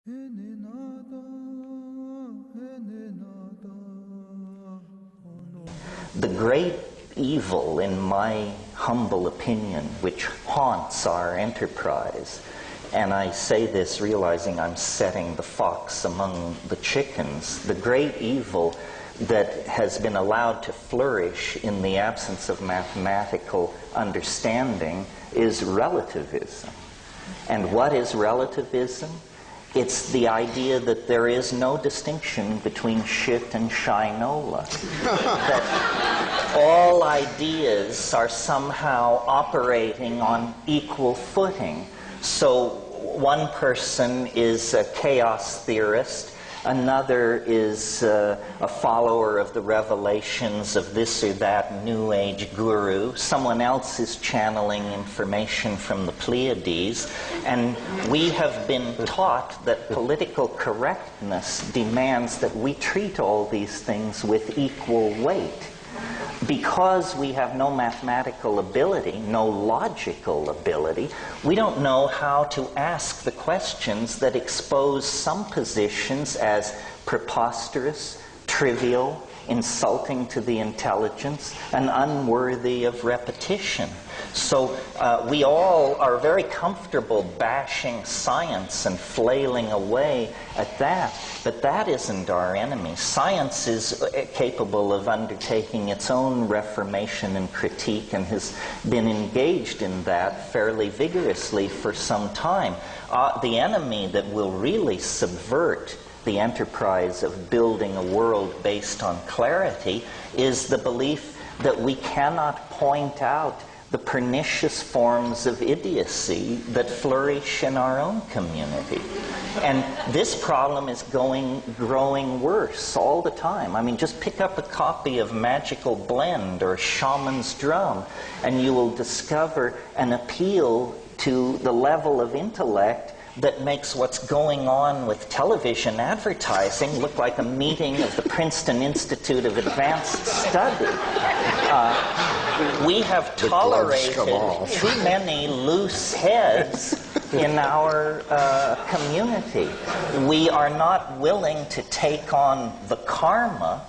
The great evil, in my humble opinion, which haunts our enterprise, and I say this realizing I'm setting the fox among the chickens, the great evil that has been allowed to flourish in the absence of mathematical understanding is relativism. And what is relativism? It's the idea that there is no distinction between shit and Shinola. That all ideas are somehow operating on equal footing. So one person is a chaos theorist, another is a follower of the revelations of this or that New Age guru. Someone else is channeling information from the Pleiades. And we have been taught that political correctness demands that we treat all these things with equal weight. Because we have no mathematical ability, no logical ability, we don't know how to ask the questions that expose some positions as preposterous, trivial, insulting to the intelligence, and unworthy of repetition. So we all are very comfortable bashing science and flailing away at that, but that isn't our enemy. Science is capable of undertaking its own reformation and critique and has been engaged in that fairly vigorously for some time. The enemy that will really subvert the enterprise of building a world based on clarity is the belief that we cannot point out the pernicious forms of idiocy that flourish in our own community. And this problem is growing worse all the time. I mean, just pick up a copy of Magical Blend or Shaman's Drum, and you will discover an appeal to the level of intellect that makes what's going on with television advertising look like a meeting of the Princeton Institute of Advanced Study. We have tolerated too many loose heads in our community. We are not willing to take on the karma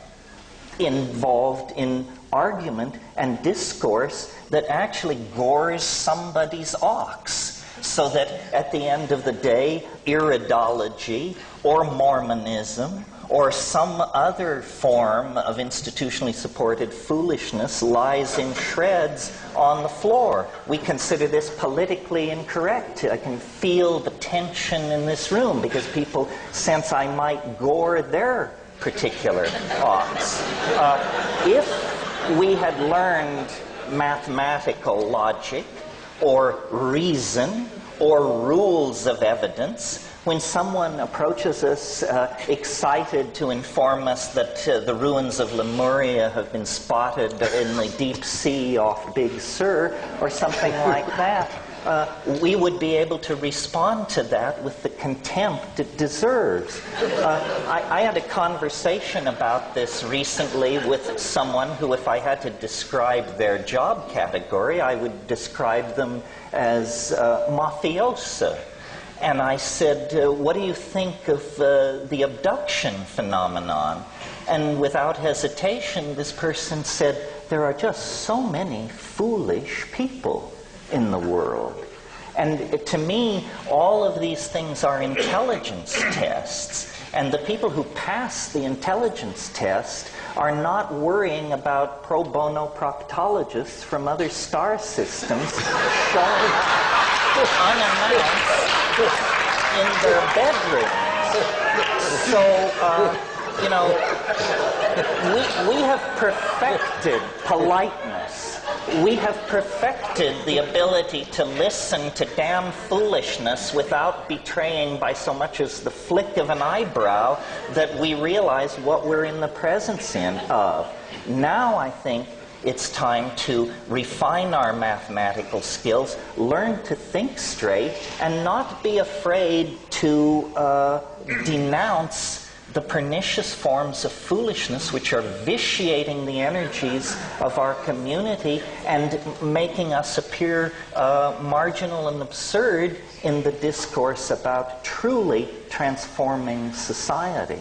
involved in argument and discourse that actually gores somebody's ox. So that at the end of the day, iridology or Mormonism or some other form of institutionally supported foolishness lies in shreds on the floor. We consider this politically incorrect. I can feel the tension in this room because people sense I might gore their particular ox. If we had learned mathematical logic or reason or rules of evidence, when someone approaches us excited to inform us that the ruins of Lemuria have been spotted in the deep sea off Big Sur or something like that, we would be able to respond to that with the contempt it deserves. I had a conversation about this recently with someone who, if I had to describe their job category, I would describe them as mafiosa. And I said, what do you think of the abduction phenomenon? And without hesitation, this person said, there are just so many foolish people in the world. And to me, all of these things are intelligence tests. And the people who pass the intelligence test are not worrying about pro bono proctologists from other star systems showing up unannounced in their bedrooms. So, you know, we have perfected politeness. We have perfected the ability to listen to damn foolishness without betraying by so much as the flick of an eyebrow that we realize what we're in the presence of. Now I think it's time to refine our mathematical skills, learn to think straight, and not be afraid to denounce the pernicious forms of foolishness which are vitiating the energies of our community and making us appear marginal and absurd in the discourse about truly transforming society.